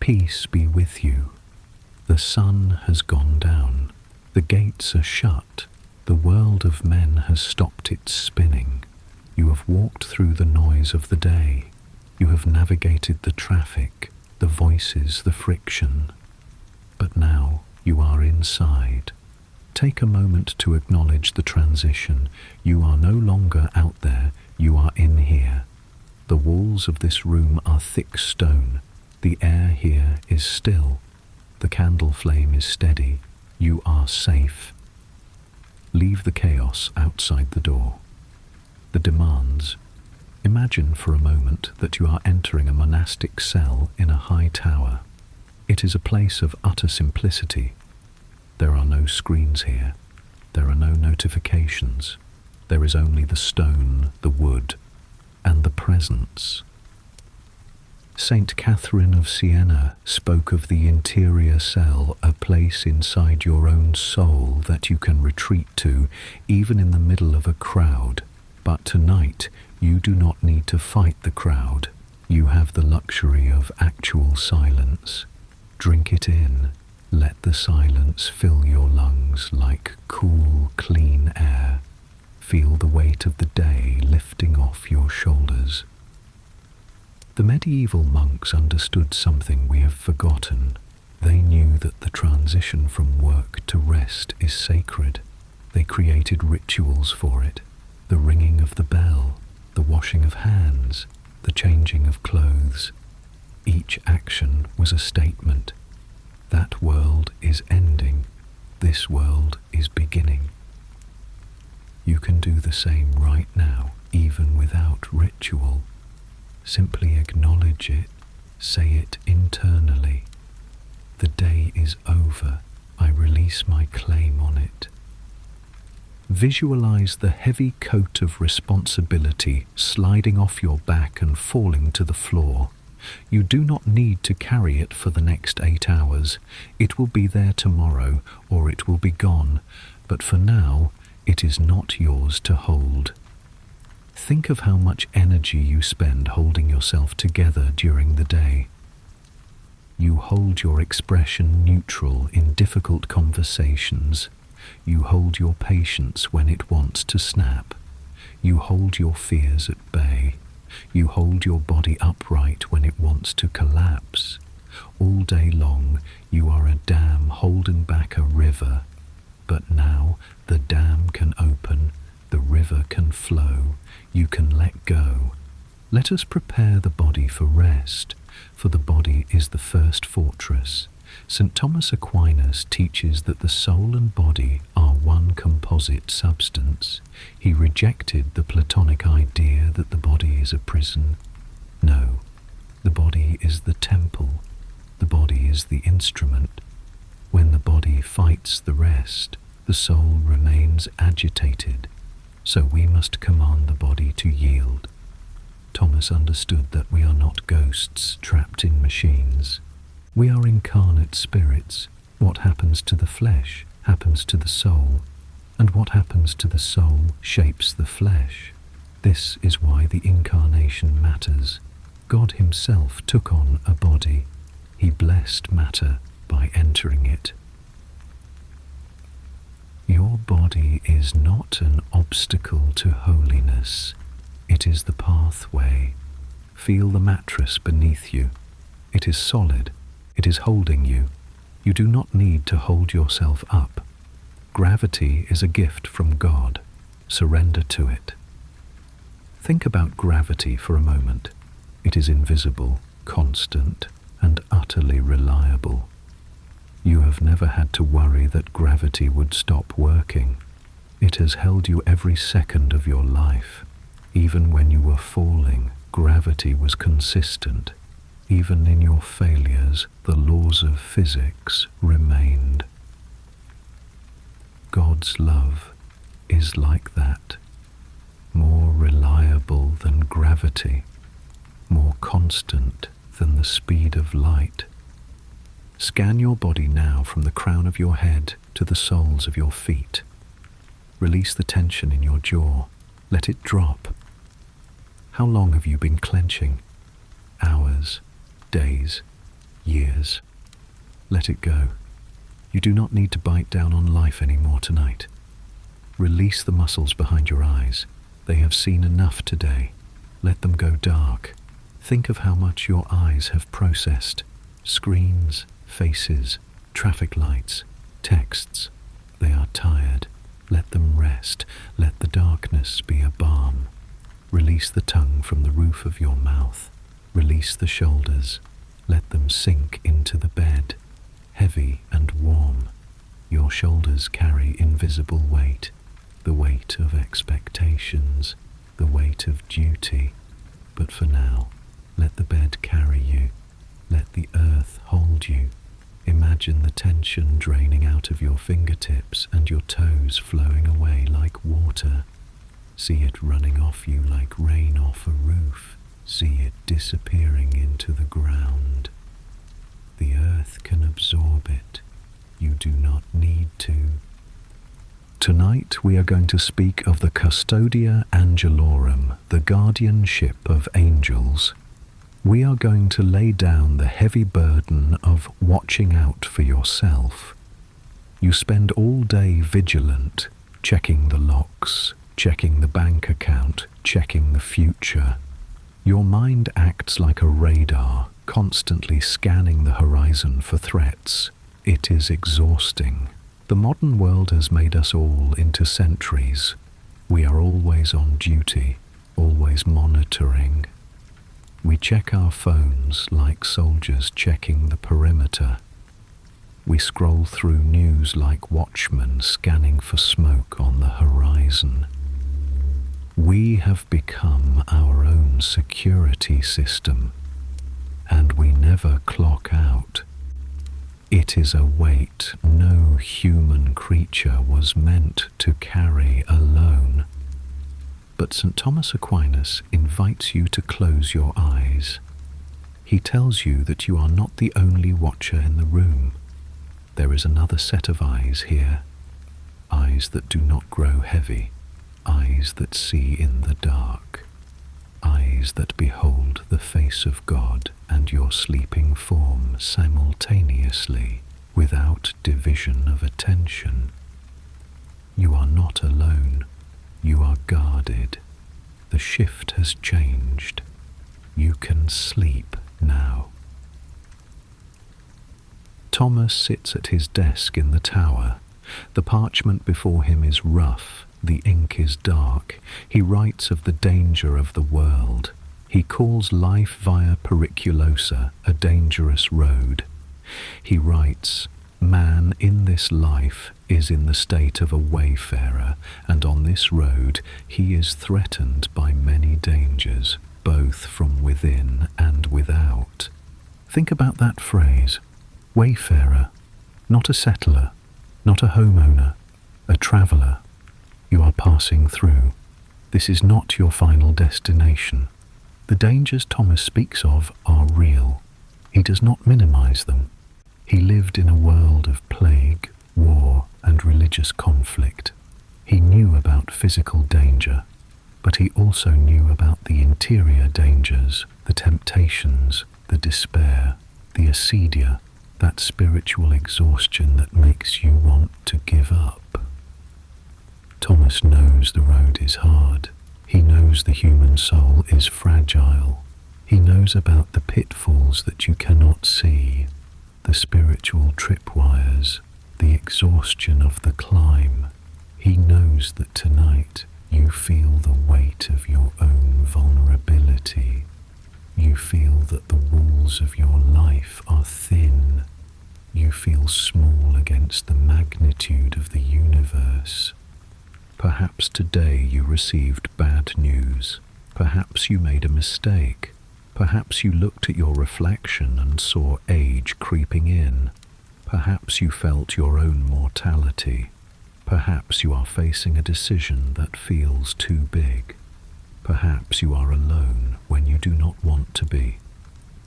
Peace be with you. The sun has gone down. The gates are shut. The world of men has stopped its spinning. You have walked through the noise of the day. You have navigated the traffic, the voices, the friction. But now you are inside. Take a moment to acknowledge the transition. You are no longer out there, you are in here. The walls of this room are thick stone. The air here is still. The candle flame is steady. You are safe. Leave the chaos outside the door. The demands. Imagine for a moment that you are entering a monastic cell in a high tower. It is a place of utter simplicity. There are no screens here. There are no notifications. There is only the stone, the wood, and the presence. Saint Catherine of Siena spoke of the interior cell, a place inside your own soul that you can retreat to, even in the middle of a crowd. But tonight, you do not need to fight the crowd. You have the luxury of actual silence. Drink it in. Let the silence fill your lungs like cool, clean air. Feel the weight of the day lifting off your shoulders. The medieval monks understood something we have forgotten. They knew that the transition from work to rest is sacred. They created rituals for it. The ringing of the bell, the washing of hands, the changing of clothes. Each action was a statement. That world is ending. This world is beginning. You can do the same right now, even without ritual. Simply acknowledge it. Say it internally. The day is over. I release my claim on it. Visualize the heavy coat of responsibility sliding off your back and falling to the floor. You do not need to carry it for the next 8 hours. It will be there tomorrow, or it will be gone. But for now, it is not yours to hold. Think of how much energy you spend holding yourself together during the day. You hold your expression neutral in difficult conversations. You hold your patience when it wants to snap. You hold your fears at bay. You hold your body upright when it wants to collapse. All day long, you are a dam holding back a river. But now the dam can open, the river can flow, you can let go. Let us prepare the body for rest, for the body is the first fortress. St. Thomas Aquinas teaches that the soul and body are one composite substance. He rejected the Platonic idea that the body is a prison. No, the body is the temple. The body is the instrument. When the body fights the rest, the soul remains agitated. So we must command the body to yield. Thomas understood that we are not ghosts trapped in machines. We are incarnate spirits. What happens to the flesh happens to the soul, and what happens to the soul shapes the flesh. This is why the incarnation matters. God himself took on a body. He blessed matter by entering it. Your body is not an obstacle to holiness. It is the pathway. Feel the mattress beneath you. It is solid. It is holding you. You do not need to hold yourself up. Gravity is a gift from God. Surrender to it. Think about gravity for a moment. It is invisible, constant, and utterly reliable. You have never had to worry that gravity would stop working. It has held you every second of your life. Even when you were falling, gravity was consistent. Even in your failures, the laws of physics remained. God's love is like that, more reliable than gravity, more constant than the speed of light. Scan your body now from the crown of your head to the soles of your feet. Release the tension in your jaw. Let it drop. How long have you been clenching? Hours, days, years. Let it go. You do not need to bite down on life anymore tonight. Release the muscles behind your eyes. They have seen enough today. Let them go dark. Think of how much your eyes have processed. Screens, faces, traffic lights, texts. They are tired. Let them rest. Let the darkness be a balm. Release the tongue from the roof of your mouth. Release the shoulders. Let them sink into the bed, heavy and warm. Your shoulders carry invisible weight, the weight of expectations, the weight of duty. But for now, let the bed carry you. Let the earth hold you. Imagine the tension draining out of your fingertips and your toes flowing away like water. See it running off you like rain off a roof. See it disappearing into the ground. The earth can absorb it. You do not need to. Tonight we are going to speak of the Custodia Angelorum, the guardianship of angels. We are going to lay down the heavy burden of watching out for yourself. You spend all day vigilant, checking the locks, checking the bank account, checking the future. Your mind acts like a radar, constantly scanning the horizon for threats. It is exhausting. The modern world has made us all into sentries. We are always on duty, always monitoring. We check our phones like soldiers checking the perimeter. We scroll through news like watchmen scanning for smoke on the horizon. We have become our own security system, and we never clock out. It is a weight no human creature was meant to carry alone. But St. Thomas Aquinas invites you to close your eyes. He tells you that you are not the only watcher in the room. There is another set of eyes here, eyes that do not grow heavy, eyes that see in the dark, eyes that behold the face of God and your sleeping form simultaneously, without division of attention. You are not alone. You are guarded. The shift has changed. You can sleep now. Thomas sits at his desk in the tower. The parchment before him is rough. The ink is dark. He writes of the danger of the world. He calls life via Periculosa a dangerous road. He writes, "Man in this life is in the state of a wayfarer, and on this road he is threatened by many dangers, both from within and without." Think about that phrase. Wayfarer, not a settler, not a homeowner, a traveller. You are passing through. This is not your final destination. The dangers Thomas speaks of are real. He does not minimize them. He lived in a world of plague, war, and religious conflict. He knew about physical danger, but he also knew about the interior dangers, the temptations, the despair, the acedia, that spiritual exhaustion that makes you want to give up. Thomas knows the road is hard. He knows the human soul is fragile. He knows about the pitfalls that you cannot see, the spiritual tripwires, the exhaustion of the climb. He knows that tonight you feel the weight of your own vulnerability. You feel that the walls of your life are thin. You feel small against the magnitude of the universe. Perhaps today you received bad news. Perhaps you made a mistake. Perhaps you looked at your reflection and saw age creeping in. Perhaps you felt your own mortality. Perhaps you are facing a decision that feels too big. Perhaps you are alone when you do not want to be.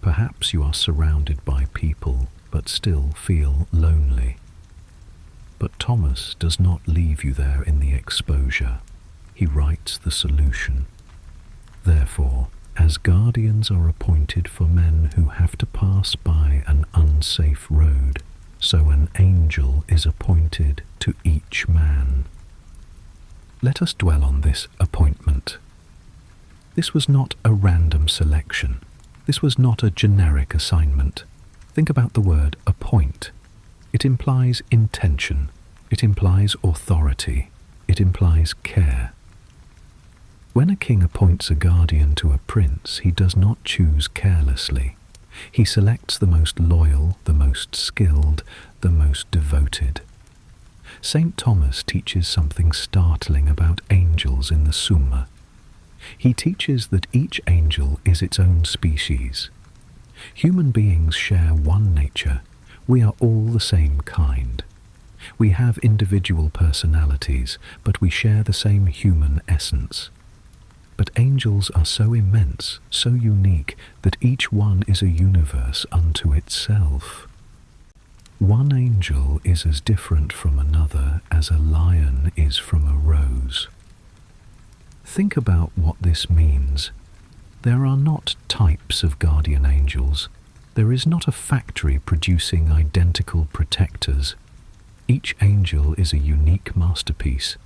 Perhaps you are surrounded by people but still feel lonely. But Thomas does not leave you there in the exposure. He writes the solution. Therefore, as guardians are appointed for men who have to pass by an unsafe road, so an angel is appointed to each man. Let us dwell on this appointment. This was not a random selection. This was not a generic assignment. Think about the word appoint. It implies intention. It implies authority. It implies care. When a king appoints a guardian to a prince, he does not choose carelessly. He selects the most loyal, the most skilled, the most devoted. St. Thomas teaches something startling about angels in the Summa. He teaches that each angel is its own species. Human beings share one nature. We are all the same kind. We have individual personalities, but we share the same human essence. But angels are so immense, so unique, that each one is a universe unto itself. One angel is as different from another as a lion is from a rose. Think about what this means. There are not types of guardian angels. There is not a factory producing identical protectors. Each angel is a unique masterpiece,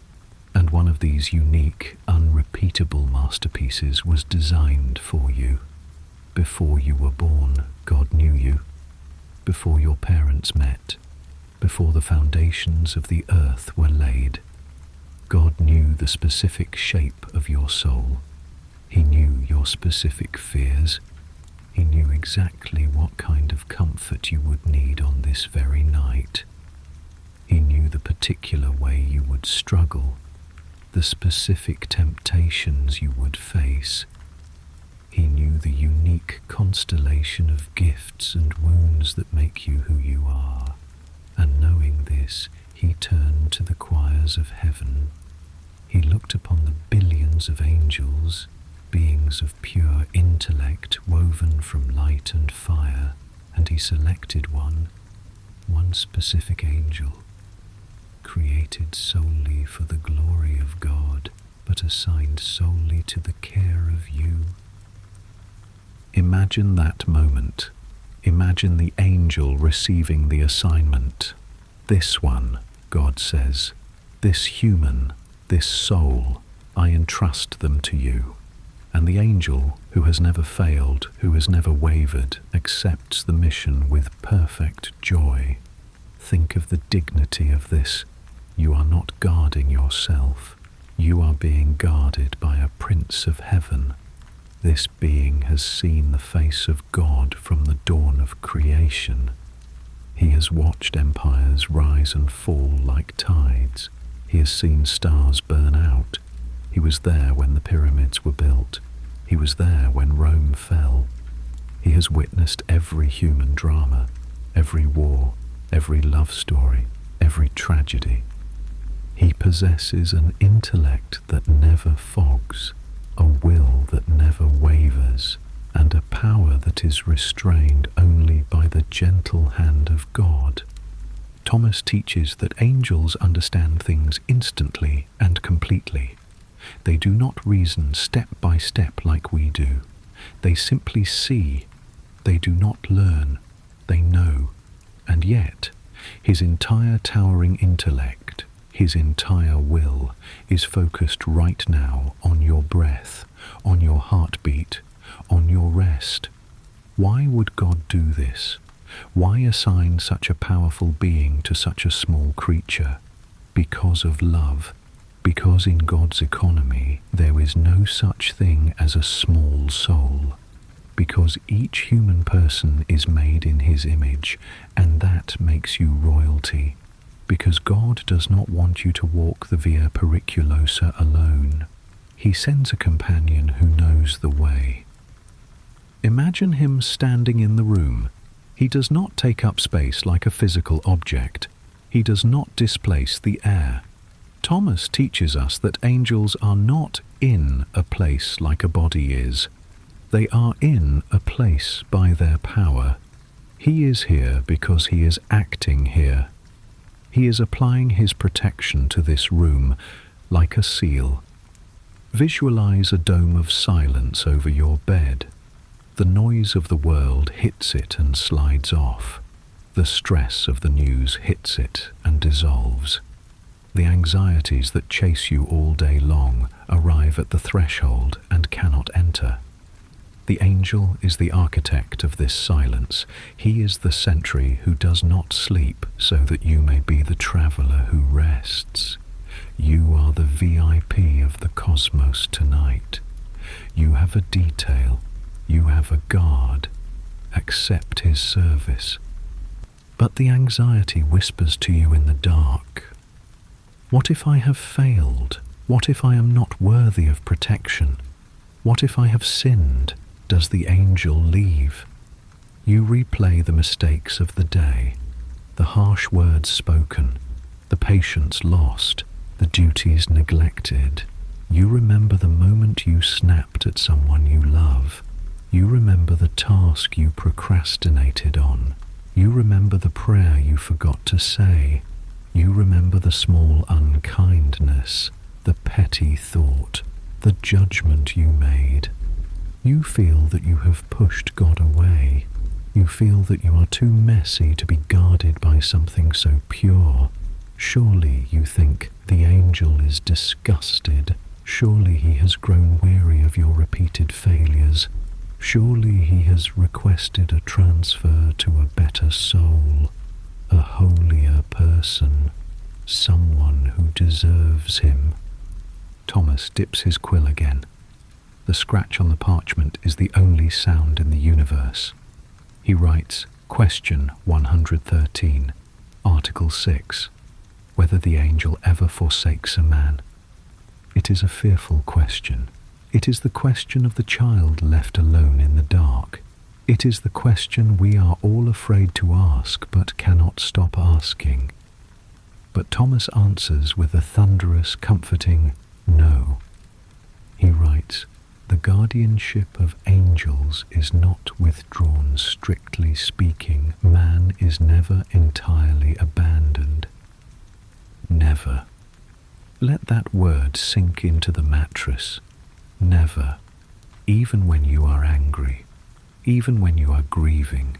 and one of these unique, unrepeatable masterpieces was designed for you. Before you were born, God knew you. Before your parents met, before the foundations of the earth were laid, God knew the specific shape of your soul. He knew your specific fears. He knew exactly what kind of comfort you would need on this very night. He knew the particular way you would struggle, the specific temptations you would face. He knew the unique constellation of gifts and wounds that make you who you are. And knowing this, he turned to the choirs of heaven. He looked upon the billions of angels, beings of pure intellect woven from light and fire, and he selected one specific angel, created solely for the glory of God, but assigned solely to the care of you. Imagine that moment. Imagine the angel receiving the assignment. This one, God says, this human, this soul, I entrust them to you. And the angel, who has never failed, who has never wavered, accepts the mission with perfect joy. Think of the dignity of this. You are not guarding yourself. You are being guarded by a Prince of Heaven. This being has seen the face of God from the dawn of creation. He has watched empires rise and fall like tides. He has seen stars burn out. He was there when the pyramids were built. He was there when Rome fell. He has witnessed every human drama, every war, every love story, every tragedy. He possesses an intellect that never fogs, a will that never wavers, and a power that is restrained only by the gentle hand of God. Thomas teaches that angels understand things instantly and completely. They do not reason step by step like we do. They simply see. They do not learn. They know. And yet, his entire towering intellect, his entire will, is focused right now on your breath, on your heartbeat, on your rest. Why would God do this? Why assign such a powerful being to such a small creature? Because of love. Because in God's economy there is no such thing as a small soul. Because each human person is made in his image, and that makes you royalty. Because God does not want you to walk the Via Periculosa alone. He sends a companion who knows the way. Imagine him standing in the room. He does not take up space like a physical object. He does not displace the air. Thomas teaches us that angels are not in a place like a body is. They are in a place by their power. He is here because he is acting here. He is applying his protection to this room like a seal. Visualize a dome of silence over your bed. The noise of the world hits it and slides off. The stress of the news hits it and dissolves. The anxieties that chase you all day long arrive at the threshold and cannot enter. The angel is the architect of this silence. He is the sentry who does not sleep so that you may be the traveler who rests. You are the VIP of the cosmos tonight. You have a detail. You have a guard. Accept his service. But the anxiety whispers to you in the dark. What if I have failed? What if I am not worthy of protection? What if I have sinned? Does the angel leave? You replay the mistakes of the day, the harsh words spoken, the patience lost, the duties neglected. You remember the moment you snapped at someone you love. You remember the task you procrastinated on. You remember the prayer you forgot to say. You remember the small unkindness, the petty thought, the judgment you made. You feel that you have pushed God away. You feel that you are too messy to be guarded by something so pure. Surely, you think, the angel is disgusted. Surely he has grown weary of your repeated failures. Surely he has requested a transfer to a better soul, a holier person, someone who deserves him. Thomas dips his quill again. The scratch on the parchment is the only sound in the universe. He writes, Question 113, Article 6, whether the angel ever forsakes a man. It is a fearful question. It is the question of the child left alone in the dark. It is the question we are all afraid to ask but cannot stop asking. But Thomas answers with a thunderous, comforting no. He writes, The guardianship of angels is not withdrawn strictly speaking. Man is never entirely abandoned. Never. Let that word sink into the mattress. Never. Even when you are angry, even when you are grieving,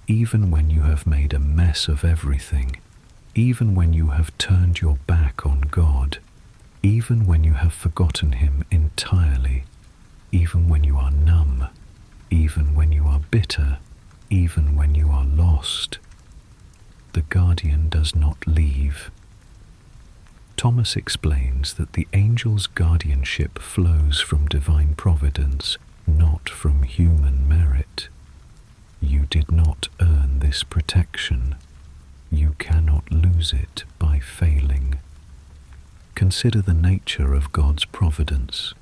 even when you have made a mess of everything, even when you have turned your back on God, even when you have forgotten him entirely, even when you are numb, even when you are bitter, even when you are lost, the guardian does not leave. Thomas explains that the angel's guardianship flows from divine providence, not from human merit. You did not earn this protection. You cannot lose it by failing. Consider the nature of God's providence.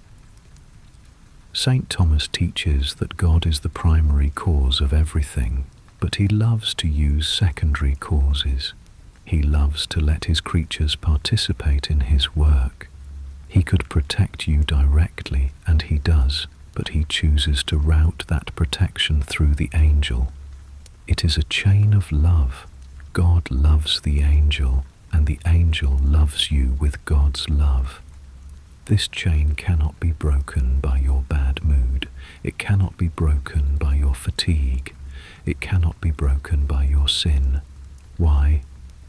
St. Thomas teaches that God is the primary cause of everything, but he loves to use secondary causes. He loves to let his creatures participate in his work. He could protect you directly, and he does, but he chooses to route that protection through the angel. It is a chain of love. God loves the angel, and the angel loves you with God's love. This chain cannot be broken by your bad mood. It cannot be broken by your fatigue. It cannot be broken by your sin. Why?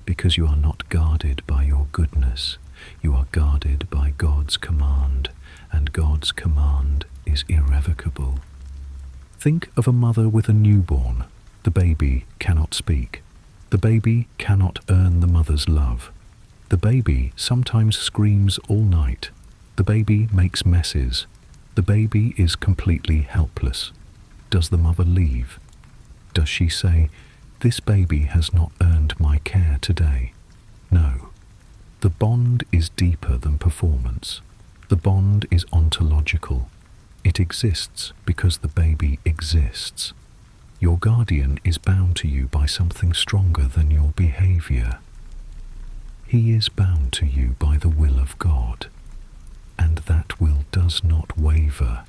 Because you are not guarded by your goodness. You are guarded by God's command, and God's command is irrevocable. Think of a mother with a newborn. The baby cannot speak. The baby cannot earn the mother's love. The baby sometimes screams all night. The baby makes messes. The baby is completely helpless. Does the mother leave? Does she say, "This baby has not earned my care today"? No. The bond is deeper than performance. The bond is ontological. It exists because the baby exists. Your guardian is bound to you by something stronger than your behavior. He is bound to you by the will of God, and that will does not waver.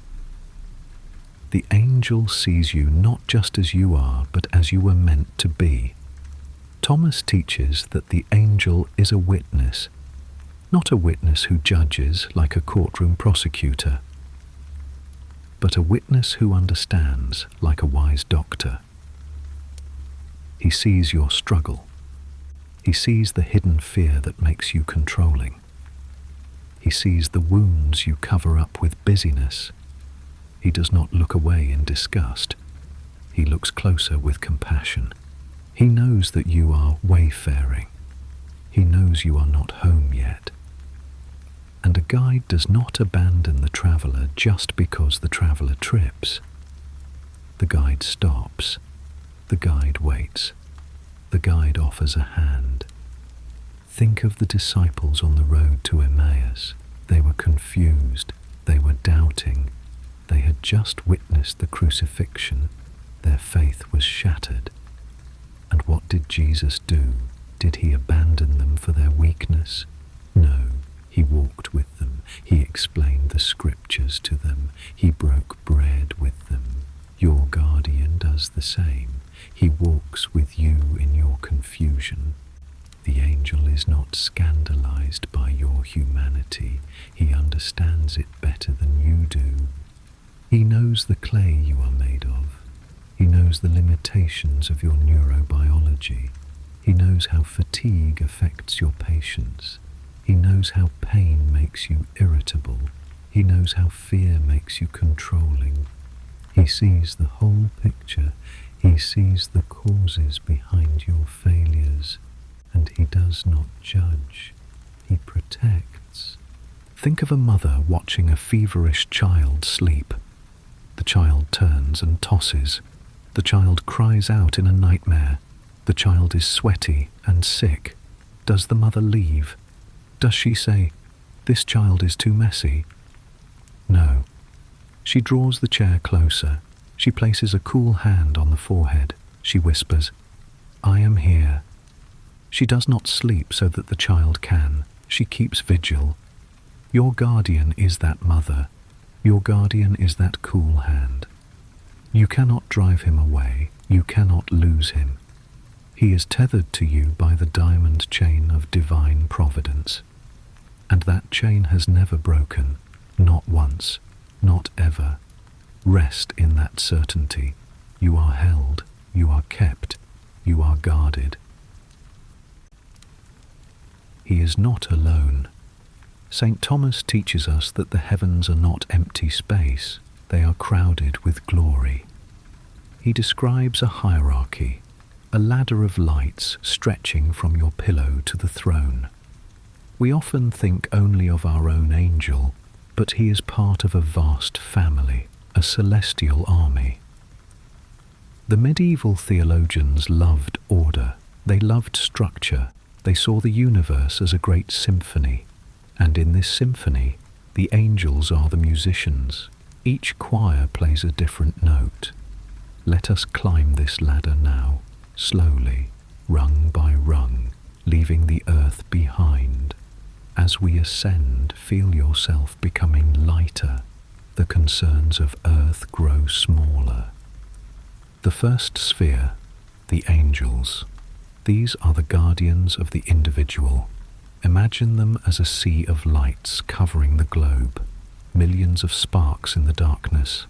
The angel sees you not just as you are, but as you were meant to be. Thomas teaches that the angel is a witness. Not a witness who judges like a courtroom prosecutor, but a witness who understands like a wise doctor. He sees your struggle. He sees the hidden fear that makes you controlling. He sees the wounds you cover up with busyness. He does not look away in disgust. He looks closer with compassion. He knows that you are wayfaring. He knows you are not home yet. And a guide does not abandon the traveller just because the traveller trips. The guide stops. The guide waits. The guide offers a hand. Think of the disciples on the road to Emmaus. They were confused. They were doubting. They had just witnessed the crucifixion. Their faith was shattered. And what did Jesus do? Did he abandon them for their weakness? No. He walked with them. He explained the scriptures to them. He broke bread with them. Your guardian does the same. He walks with you in your confusion. The angel is not scandalized by your humanity. He understands it better than you do. He knows the clay you are made of. He knows the limitations of your neurobiology. He knows how fatigue affects your patience. He knows how pain makes you irritable. He knows how fear makes you controlling. He sees the whole picture. He sees the causes behind your failures. And he does not judge. He protects. Think of a mother watching a feverish child sleep. The child turns and tosses. The child cries out in a nightmare. The child is sweaty and sick. Does the mother leave? Does she say, "This child is too messy"? No. She draws the chair closer. She places a cool hand on the forehead. She whispers, "I am here." She does not sleep so that the child can. She keeps vigil. Your guardian is that mother. Your guardian is that cool hand. You cannot drive him away. You cannot lose him. He is tethered to you by the diamond chain of divine providence. And that chain has never broken, not once, not ever. Rest in that certainty. You are held, you are kept, you are guarded. He is not alone. St. Thomas teaches us that the heavens are not empty space, they are crowded with glory. He describes a hierarchy, a ladder of lights stretching from your pillow to the throne. We often think only of our own angel, but he is part of a vast family, a celestial army. The medieval theologians loved order. They loved structure. They saw the universe as a great symphony. And in this symphony, the angels are the musicians. Each choir plays a different note. Let us climb this ladder now, slowly, rung by rung, leaving the earth behind. As we ascend, feel yourself becoming lighter. The concerns of earth grow smaller. The first sphere, the angels. These are the guardians of the individual. Imagine them as a sea of lights covering the globe, millions of sparks in the darkness,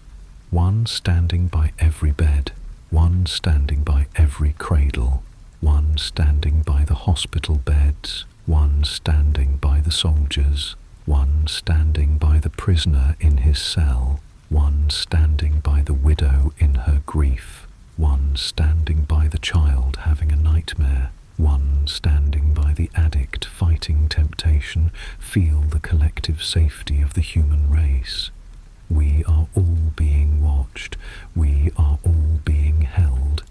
one standing by every bed, one standing by every cradle, one standing by the hospital beds, one standing by the soldiers, one standing by the prisoner in his cell, one standing by the widow in her grief, one standing by the child having a nightmare, one standing by the addict fighting temptation. Feel the collective safety of the human race. We are all being watched. We are all being held.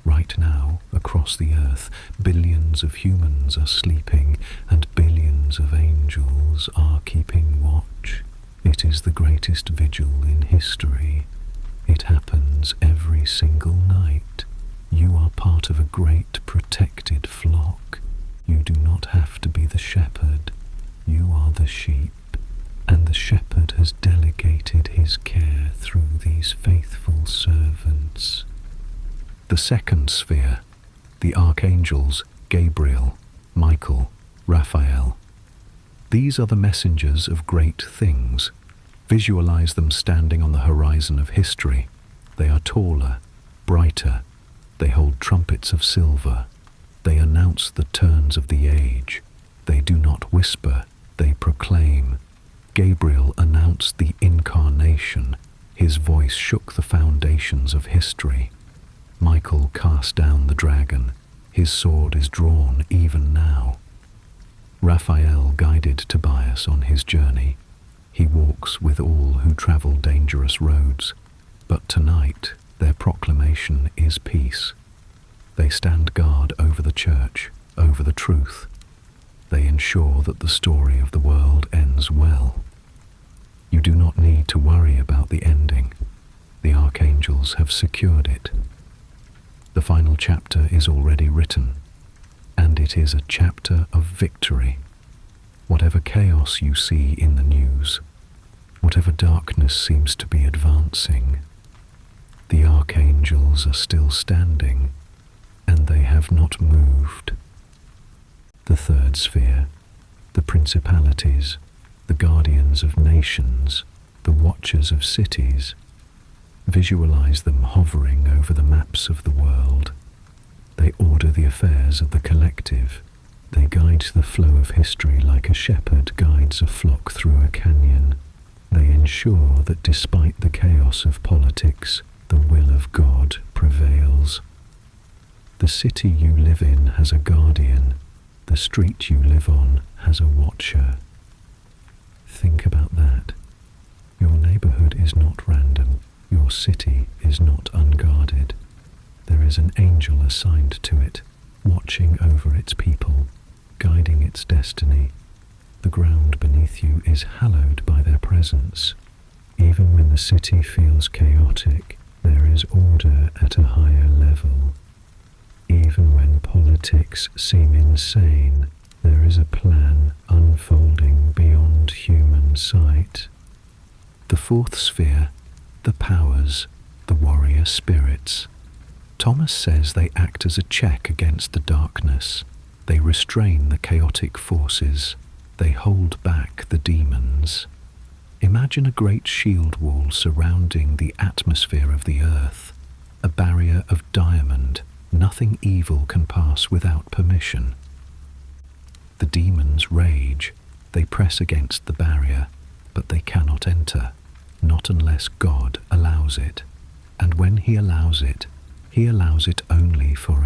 Right now, across the earth, billions of humans are sleeping and billions of angels are keeping watch. It is the greatest vigil in history. It happens every single night. You are part of a great protected flock. You do not have to be the shepherd. You are the sheep, and the shepherd has delegated his care through these faithful servants. The second sphere, the archangels, Gabriel, Michael, Raphael. These are the messengers of great things. Visualize them standing on the horizon of history. They are taller, brighter. They hold trumpets of silver. They announce the turns of the age. They do not whisper, they proclaim. Gabriel announced the incarnation. His voice shook the foundations of history. Michael cast down the dragon. His sword is drawn even now. Raphael guided Tobias on his journey. He walks with all who travel dangerous roads. But tonight, their proclamation is peace. They stand guard over the church, over the truth. They ensure that the story of the world ends well. You do not need to worry about the ending. The archangels have secured it. The final chapter is already written, and it is a chapter of victory. Whatever chaos you see in the news, whatever darkness seems to be advancing, the archangels are still standing, and they have not moved. The third sphere, the principalities, the guardians of nations, the watchers of cities. Visualize them hovering over the maps of the world. They order the affairs of the collective. They guide the flow of history like a shepherd guides a flock through a canyon. They ensure that despite the chaos of politics, the will of God prevails. The city you live in has a guardian. The street you live on has a watcher. Think about that. Your neighborhood is not random. Your city is not unguarded. There is an angel assigned to it, watching over its people, guiding its destiny. The ground beneath you is hallowed by their presence. Even when the city feels chaotic, there is order at a higher level. Even when politics seem insane, there is a plan unfolding beyond human sight. The fourth sphere, the powers, the warrior spirits. Thomas says they act as a check against the darkness. They restrain the chaotic forces. They hold back the demons. Imagine a great shield wall surrounding the atmosphere of the earth, a barrier of diamond. Nothing evil can pass without permission. The demons rage. They press against the barrier, but they cannot enter, not unless God allows it. And when He allows it only for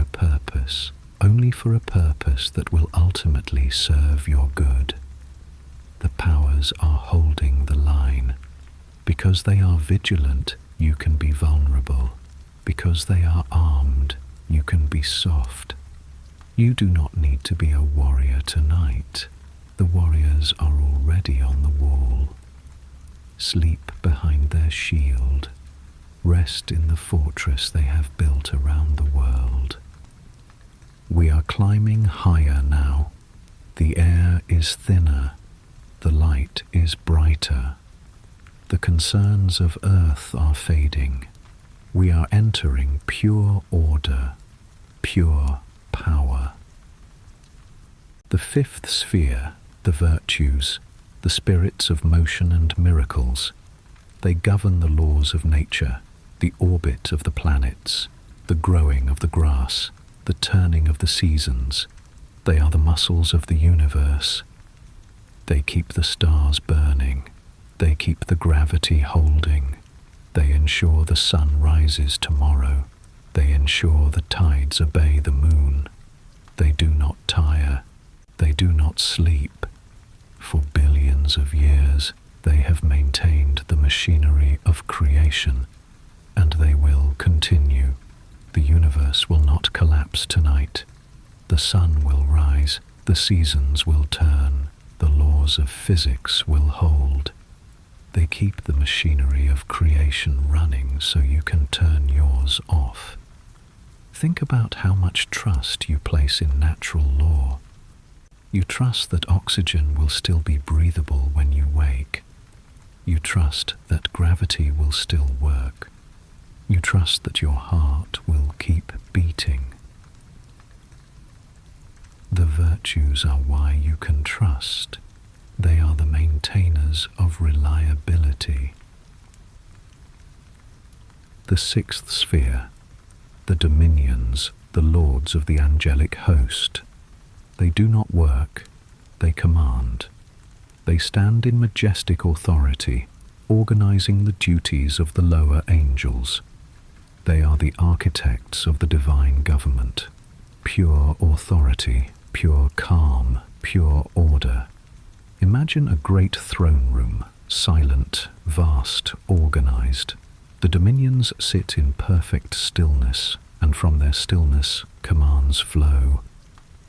a purpose that will ultimately serve your good. The powers are holding the line. Because they are vigilant, you can be vulnerable. Because they are armed, you can be soft. You do not need to be a warrior tonight. The warriors are already on the wall. Sleep behind their shield. Rest in the fortress they have built around the world. We are climbing higher now. The air is thinner. The light is brighter. The concerns of earth are fading. We are entering pure order, pure power. The fifth sphere, the virtues, the spirits of motion and miracles. They govern the laws of nature, the orbit of the planets, the growing of the grass, the turning of the seasons. They are the muscles of the universe. They keep the stars burning. They keep the gravity holding. They ensure the sun rises tomorrow. They ensure the tides obey the moon. They do not tire. They do not sleep. For billions of years, they have maintained the machinery of creation, and they will continue. The universe will not collapse tonight. The sun will rise. The seasons will turn. The laws of physics will hold. They keep the machinery of creation running so you can turn yours off. Think about how much trust you place in natural law. You trust that oxygen will still be breathable when you wake. You trust that gravity will still work. You trust that your heart will keep beating. The virtues are why you can trust. They are the maintainers of reliability. The sixth sphere, the dominions, the lords of the angelic host. They do not work, they command. They stand in majestic authority, organizing the duties of the lower angels. They are the architects of the divine government. Pure authority, pure calm, pure order. Imagine a great throne room, silent, vast, organized. The dominions sit in perfect stillness, and from their stillness commands flow.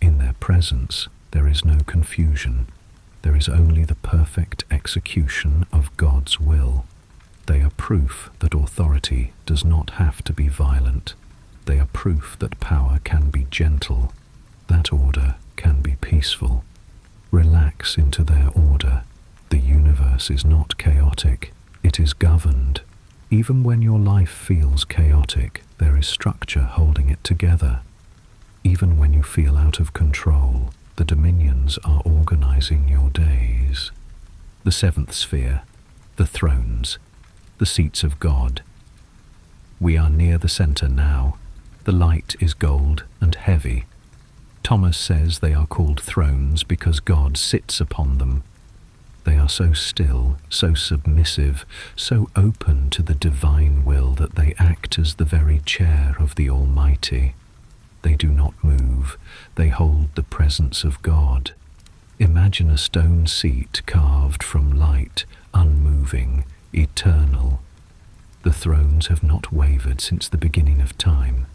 In their presence there is no confusion. There is only the perfect execution of God's will. They are proof that authority does not have to be violent. They are proof that power can be gentle, that order can be peaceful. Relax into their order. The universe is not chaotic, it is governed. Even when your life feels chaotic, there is structure holding it together. Even when you feel out of control, the dominions are organizing your days. The seventh sphere, the thrones, the seats of God. We are near the center now. The light is gold and heavy. Thomas says they are called thrones because God sits upon them. They are so still, so submissive, so open to the divine will that they act as the very chair of the Almighty. They do not move, they hold the presence of God. Imagine a stone seat carved from light, unmoving, eternal. The thrones have not wavered since the beginning of time.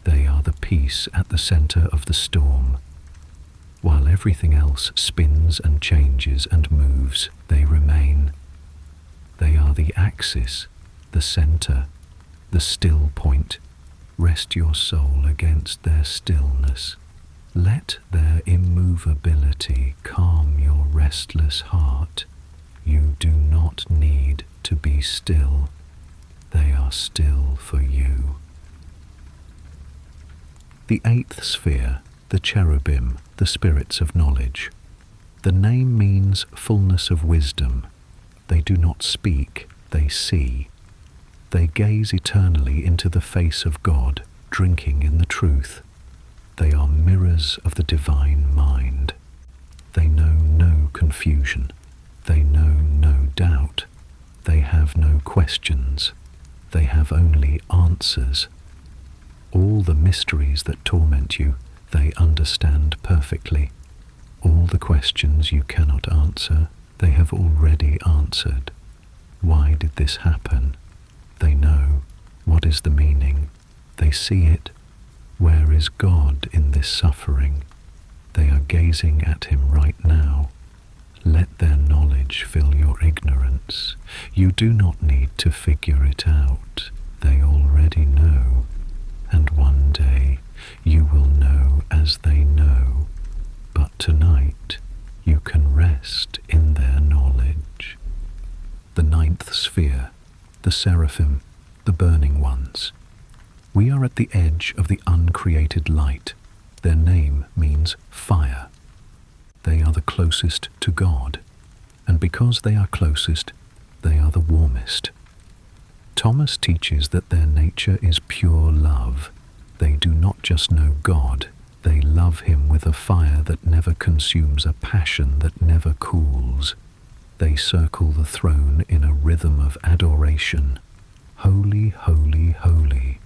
They are the peace at the center of the storm. While everything else spins and changes and moves, they remain. They are the axis, the center, the still point. Rest your soul against their stillness. Let their immovability calm your restless heart. You do not need to be still. They are still for you. The eighth sphere, the cherubim, the spirits of knowledge. The name means fullness of wisdom. They do not speak, they see. They gaze eternally into the face of God, drinking in the truth. They are mirrors of the divine mind. They know no confusion. They know no doubt. They have no questions. They have only answers. All the mysteries that torment you, they understand perfectly. All the questions you cannot answer, they have already answered. Why did this happen? They know. What is the meaning? They see it. Where is God in this suffering? They are gazing at him right now. Let their knowledge fill your ignorance. You do not need to figure it out. They already know. And one day you will know as they know. But tonight you can rest in their knowledge. The ninth sphere, the Seraphim, the burning ones. We are at the edge of the uncreated light. Their name means fire. They are the closest to God, and because they are closest, they are the warmest. Thomas teaches that their nature is pure love. They do not just know God, they love him with a fire that never consumes, a passion that never cools. They circle the throne in a rhythm of adoration. Holy, holy, holy.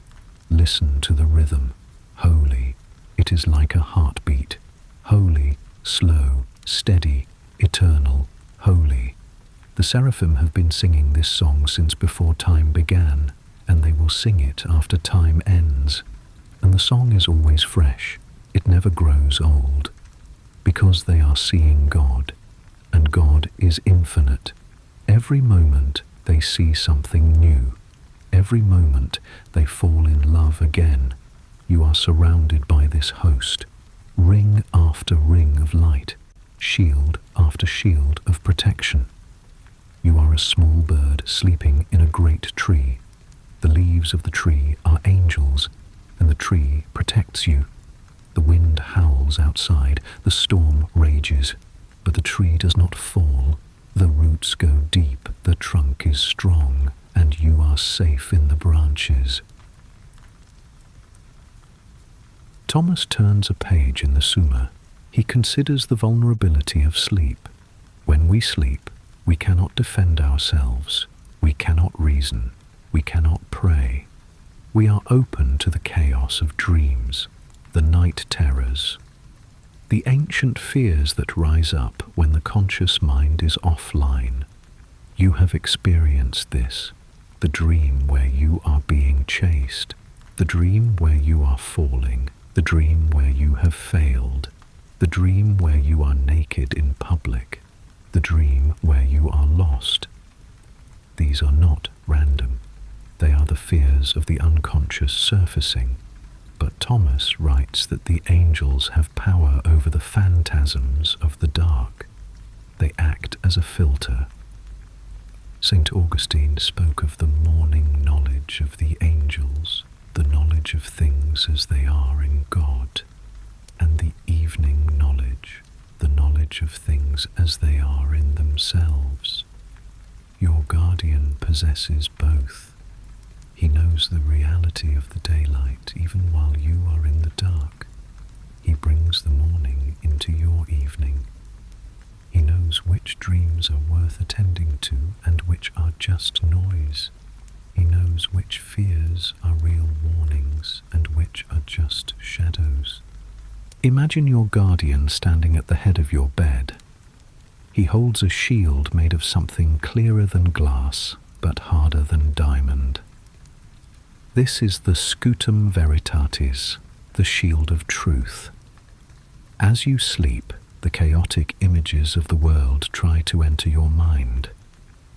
Listen to the rhythm. Holy. It is like a heartbeat. Holy, slow, steady, eternal, holy. The Seraphim have been singing this song since before time began, and they will sing it after time ends. And the song is always fresh. It never grows old, because they are seeing God, and God is infinite. Every moment they see something new. Every moment they fall in love again. You are surrounded by this host, ring after ring of light, shield after shield of protection. You are a small bird sleeping in a great tree. The leaves of the tree are angels, and the tree protects you. The wind howls outside, the storm rages, but the tree does not fall. The roots go deep, the trunk is strong, and you are safe in the branches. Thomas turns a page in the Summa. He considers the vulnerability of sleep. When we sleep, we cannot defend ourselves, we cannot reason, we cannot pray. We are open to the chaos of dreams, the night terrors, the ancient fears that rise up when the conscious mind is offline. You have experienced this, the dream where you are being chased, the dream where you are falling, the dream where you have failed, the dream where you are naked in public, the dream where you are lost. These are not random. They are the fears of the unconscious surfacing. But Thomas writes that the angels have power over the phantasms of the dark. They act as a filter. St. Augustine spoke of the morning knowledge of the angels, the knowledge of things as they are in God, and the evening knowledge, the knowledge of things as they are in themselves. Your guardian possesses both. He knows the reality of the daylight even while you are in the dark. He brings the morning into your evening. He knows which dreams are worth attending to and which are just noise. He knows which fears are real warnings and which are just shadows. Imagine your guardian standing at the head of your bed. He holds a shield made of something clearer than glass, but harder than diamond. This is the scutum veritatis, the shield of truth. As you sleep, the chaotic images of the world try to enter your mind.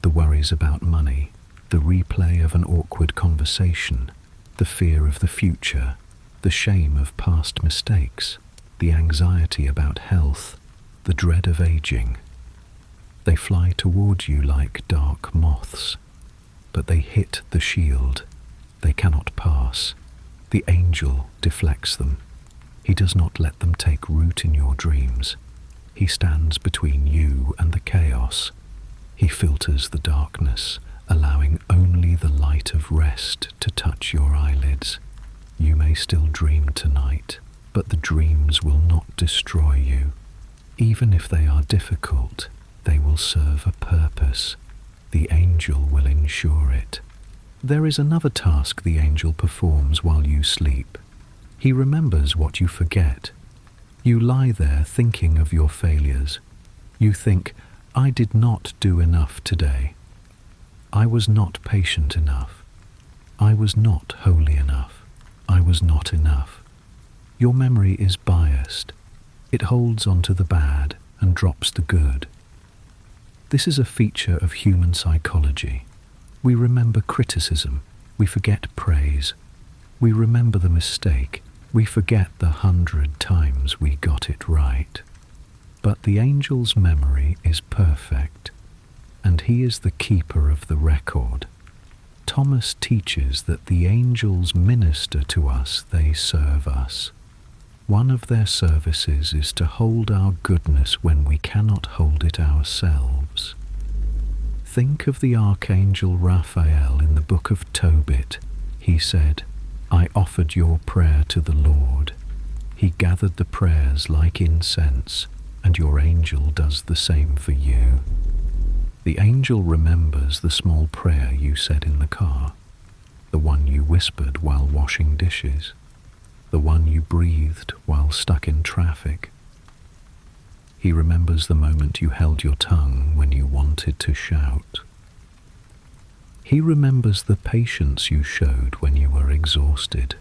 The worries about money, the replay of an awkward conversation, the fear of the future, the shame of past mistakes, the anxiety about health, the dread of aging. They fly toward you like dark moths, but they hit the shield. They cannot pass. The angel deflects them. He does not let them take root in your dreams. He stands between you and the chaos. He filters the darkness, allowing only the light of rest to touch your eyelids. You may still dream tonight, but the dreams will not destroy you. Even if they are difficult, they will serve a purpose. The angel will ensure it. There is another task the angel performs while you sleep. He remembers what you forget. You lie there thinking of your failures. You think, I did not do enough today. I was not patient enough. I was not holy enough. I was not enough. Your memory is biased. It holds onto the bad and drops the good. This is a feature of human psychology. We remember criticism, we forget praise. We remember the mistake, we forget the 100 times we got it right. But the angel's memory is perfect, and he is the keeper of the record. Thomas teaches that the angels minister to us, they serve us. One of their services is to hold our goodness when we cannot hold it ourselves. Think of the Archangel Raphael in the book of Tobit. He said, I offered your prayer to the Lord. He gathered the prayers like incense, and your angel does the same for you. The angel remembers the small prayer you said in the car, the one you whispered while washing dishes, the one you breathed while stuck in traffic. He remembers the moment you held your tongue when you wanted to shout. He remembers the patience you showed when you were exhausted.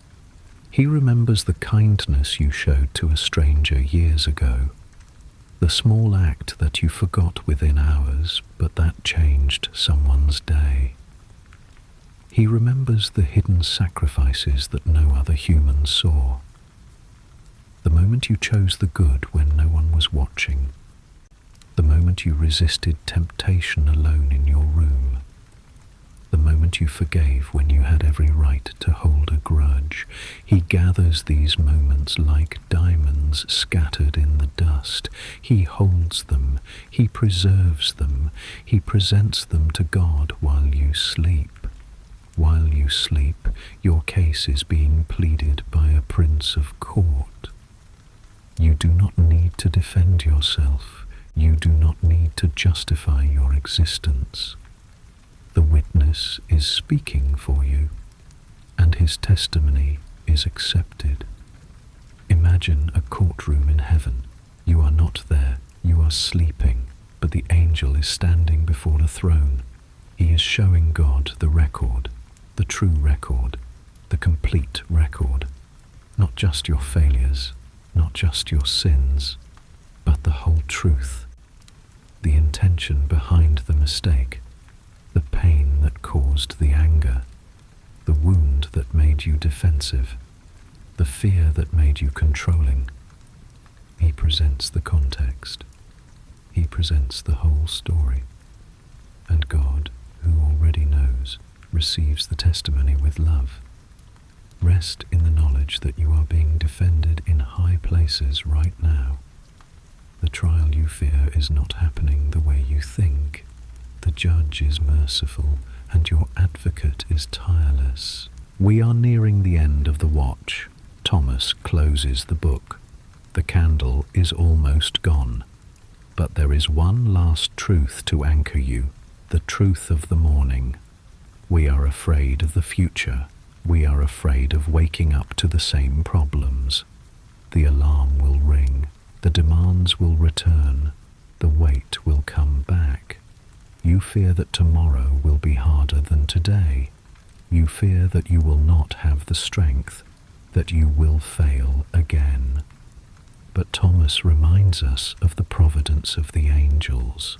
He remembers the kindness you showed to a stranger years ago, the small act that you forgot within hours, but that changed someone's day. He remembers the hidden sacrifices that no other human saw. The moment you chose the good when no one was watching. The moment you resisted temptation alone in your room. The moment moment you forgave when you had every right to hold a grudge. He gathers these moments like diamonds scattered in the dust. He holds them, he preserves them, he presents them to God while you sleep. While you sleep, your case is being pleaded by a prince of court. You do not need to defend yourself. You do not need to justify your existence. The witness is speaking for you, and his testimony is accepted. Imagine a courtroom in heaven. You are not there, you are sleeping, but the angel is standing before a throne. He is showing God the record, the true record, the complete record. Not just your failures, not just your sins, but the whole truth. The intention behind the mistake, the pain that caused the anger, the wound that made you defensive, the fear that made you controlling. He presents the context. He presents the whole story. And God, who already knows, receives the testimony with love. Rest in the knowledge that you are being defended in high places right now. The trial you fear is not happening the way you think. The judge is merciful, and your advocate is tireless. We are nearing the end of the watch. Thomas closes the book. The candle is almost gone. But there is one last truth to anchor you, the truth of the morning. We are afraid of the future. We are afraid of waking up to the same problems. The alarm will ring. The demands will return. The weight will come back. You fear that tomorrow will be harder than today. You fear that you will not have the strength, that you will fail again. But Thomas reminds us of the providence of the angels.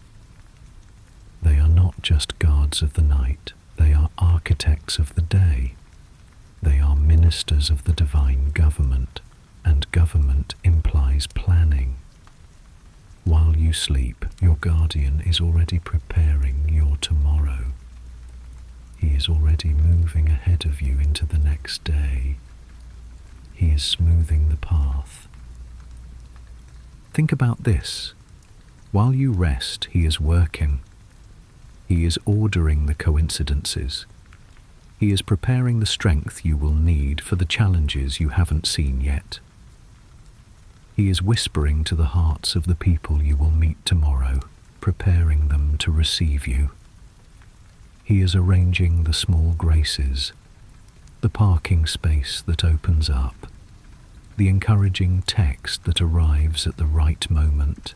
They are not just guards of the night, they are architects of the day. They are ministers of the divine government, and government implies planning. While you sleep, your guardian is already preparing your tomorrow. He is already moving ahead of you into the next day. He is smoothing the path. Think about this. While you rest, he is working. He is ordering the coincidences. He is preparing the strength you will need for the challenges you haven't seen yet. He is whispering to the hearts of the people you will meet tomorrow, preparing them to receive you. He is arranging the small graces, the parking space that opens up, the encouraging text that arrives at the right moment,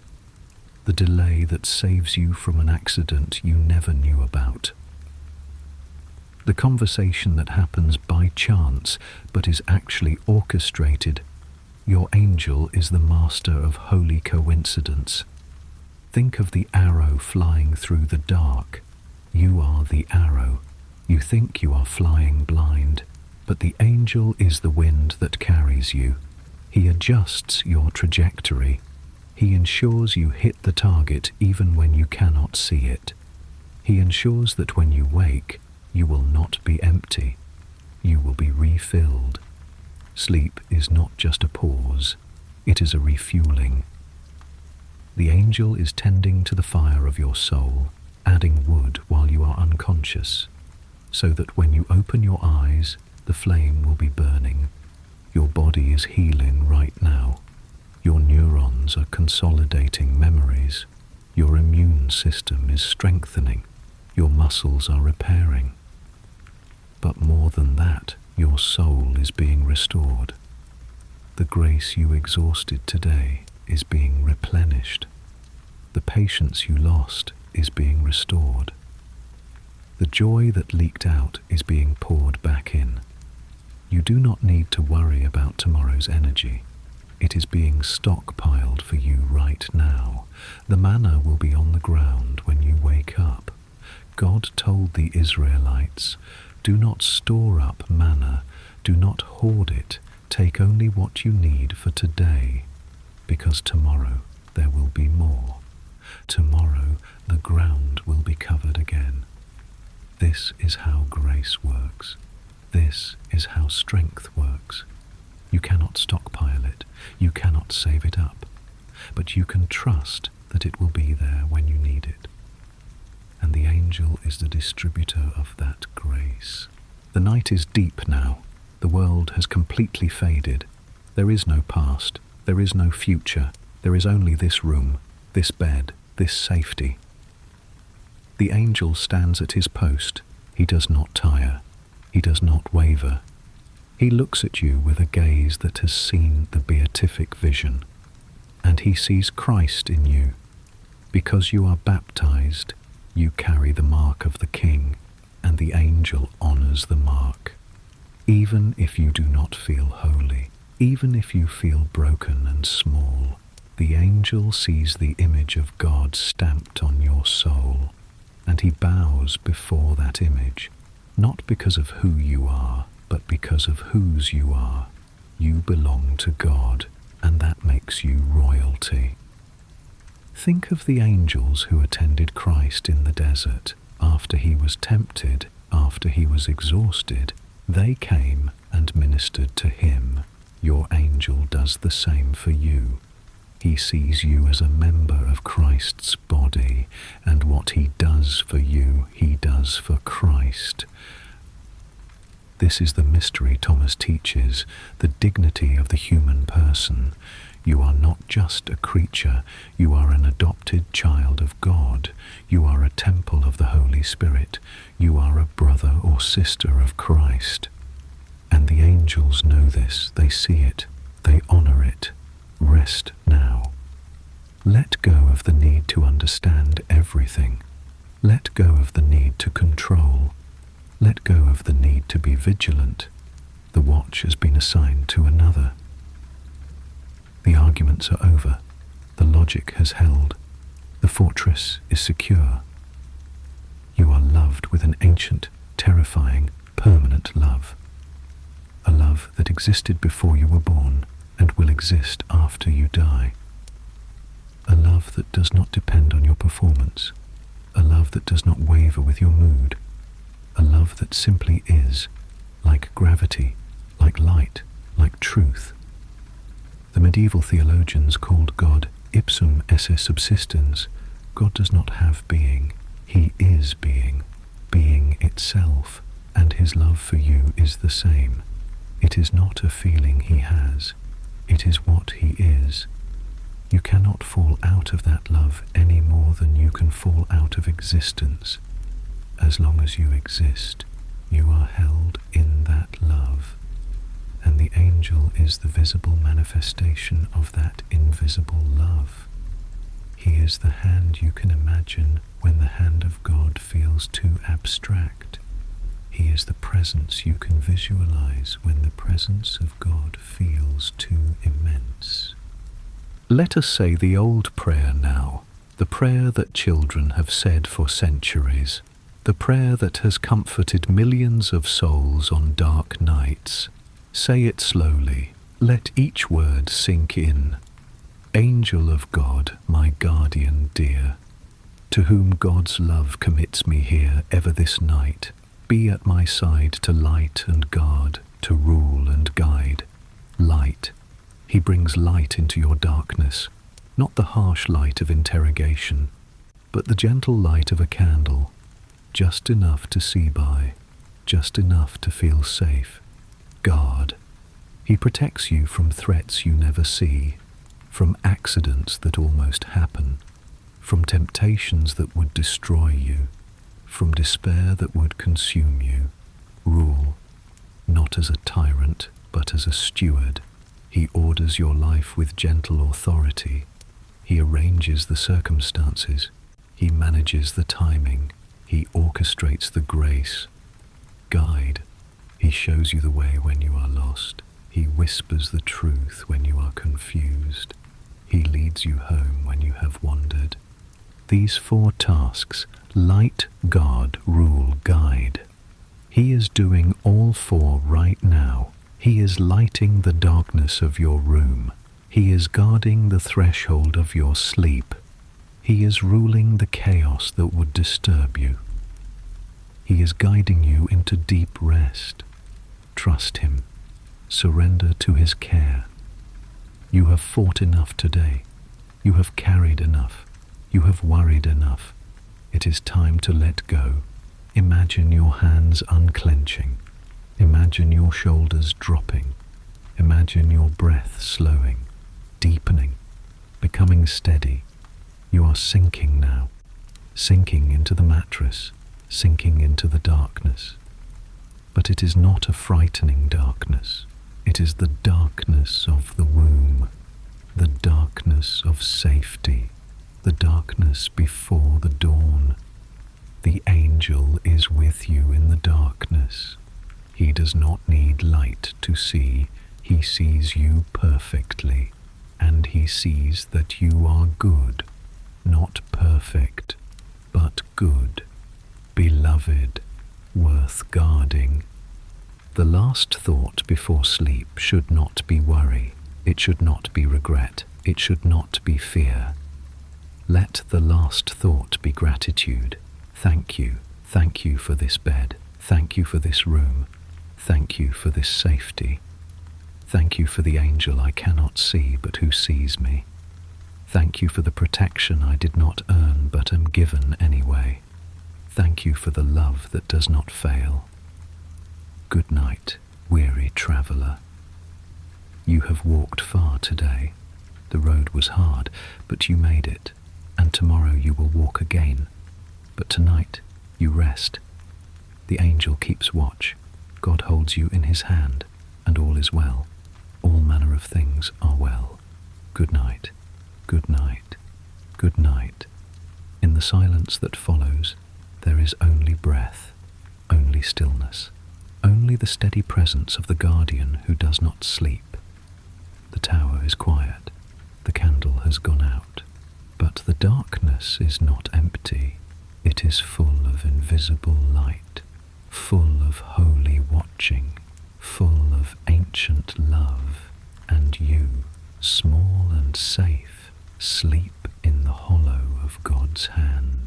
the delay that saves you from an accident you never knew about, the conversation that happens by chance but is actually orchestrated. Your angel is the master of holy coincidence. Think of the arrow flying through the dark. You are the arrow. You think you are flying blind, but the angel is the wind that carries you. He adjusts your trajectory. He ensures you hit the target even when you cannot see it. He ensures that when you wake, you will not be empty. You will be refilled. Sleep is not just a pause, it is a refueling. The angel is tending to the fire of your soul, adding wood while you are unconscious, so that when you open your eyes, the flame will be burning. Your body is healing right now. Your neurons are consolidating memories. Your immune system is strengthening. Your muscles are repairing. But more than that, your soul is being restored. The grace you exhausted today is being replenished. The patience you lost is being restored. The joy that leaked out is being poured back in. You do not need to worry about tomorrow's energy. It is being stockpiled for you right now. The manna will be on the ground when you wake up. God told the Israelites, "Do not store up manna, do not hoard it, take only what you need for today, because tomorrow there will be more. Tomorrow the ground will be covered again." This is how grace works. This is how strength works. You cannot stockpile it. You cannot save it up. But you can trust that it will be there when you need it. And the angel is the distributor of that grace. The night is deep now. The world has completely faded. There is no past. There is no future. There is only this room, this bed, this safety. The angel stands at his post. He does not tire. He does not waver. He looks at you with a gaze that has seen the beatific vision. And he sees Christ in you. Because you are baptized, you carry the mark of the King, and the angel honors the mark. Even if you do not feel holy, even if you feel broken and small, the angel sees the image of God stamped on your soul, and he bows before that image, not because of who you are, but because of whose you are. You belong to God, and that makes you royalty. Think of the angels who attended Christ in the desert. After he was tempted, after he was exhausted, they came and ministered to him. Your angel does the same for you. He sees you as a member of Christ's body, and what he does for you, he does for Christ. This is the mystery Thomas teaches, the dignity of the human person. You are not just a creature, you are an adopted child of God. You are a temple of the Holy Spirit. You are a brother or sister of Christ. And the angels know this, they see it, they honor it. Rest now. Let go of the need to understand everything. Let go of the need to control. Let go of the need to be vigilant. The watch has been assigned to another. The arguments are over. The logic has held. The fortress is secure. You are loved with an ancient, terrifying, permanent love. A love that existed before you were born and will exist after you die. A love that does not depend on your performance. A love that does not waver with your mood. A love that simply is, like gravity, like light, like truth. The medieval theologians called God ipsum esse subsistens. God does not have being. He is being, being itself, and his love for you is the same. It is not a feeling he has. It is what he is. You cannot fall out of that love any more than you can fall out of existence. As long as you exist, you are held in that love. And the angel is the visible manifestation of that invisible love. He is the hand you can imagine when the hand of God feels too abstract. He is the presence you can visualize when the presence of God feels too immense. Let us say the old prayer now, the prayer that children have said for centuries, the prayer that has comforted millions of souls on dark nights. Say it slowly. Let each word sink in. Angel of God, my guardian dear, to whom God's love commits me here ever this night, be at my side to light and guard, to rule and guide. Light. He brings light into your darkness, not the harsh light of interrogation, but the gentle light of a candle, just enough to see by, just enough to feel safe. Guard. He protects you from threats you never see, from accidents that almost happen, from temptations that would destroy you, from despair that would consume you. Rule, not as a tyrant, but as a steward. He orders your life with gentle authority. He arranges the circumstances. He manages the timing. He orchestrates the grace. Guide. He shows you the way when you are lost. He whispers the truth when you are confused. He leads you home when you have wandered. These 4 tasks: light, guard, rule, guide. He is doing all 4 right now. He is lighting the darkness of your room. He is guarding the threshold of your sleep. He is ruling the chaos that would disturb you. He is guiding you into deep rest. Trust him. Surrender to his care. You have fought enough today. You have carried enough. You have worried enough. It is time to let go. Imagine your hands unclenching. Imagine your shoulders dropping. Imagine your breath slowing, deepening, becoming steady. You are sinking now, sinking into the mattress, sinking into the darkness. But it is not a frightening darkness. It is the darkness of the womb, the darkness of safety, the darkness before the dawn. The angel is with you in the darkness. He does not need light to see. He sees you perfectly, and he sees that you are good, not perfect, but good, beloved, worth guarding. The last thought before sleep should not be worry. It should not be regret. It should not be fear. Let the last thought be gratitude. Thank you. Thank you for this bed. Thank you for this room. Thank you for this safety. Thank you for the angel I cannot see but who sees me. Thank you for the protection I did not earn but am given anyway. Thank you for the love that does not fail. Good night, weary traveller. You have walked far today. The road was hard, but you made it, and tomorrow you will walk again. But tonight you rest. The angel keeps watch. God holds you in his hand, and all is well. All manner of things are well. Good night, good night, good night. In the silence that follows, there is only breath, only stillness, only the steady presence of the guardian who does not sleep. The tower is quiet, the candle has gone out, but the darkness is not empty. It is full of invisible light, full of holy watching, full of ancient love, and you, small and safe, sleep in the hollow of God's hand.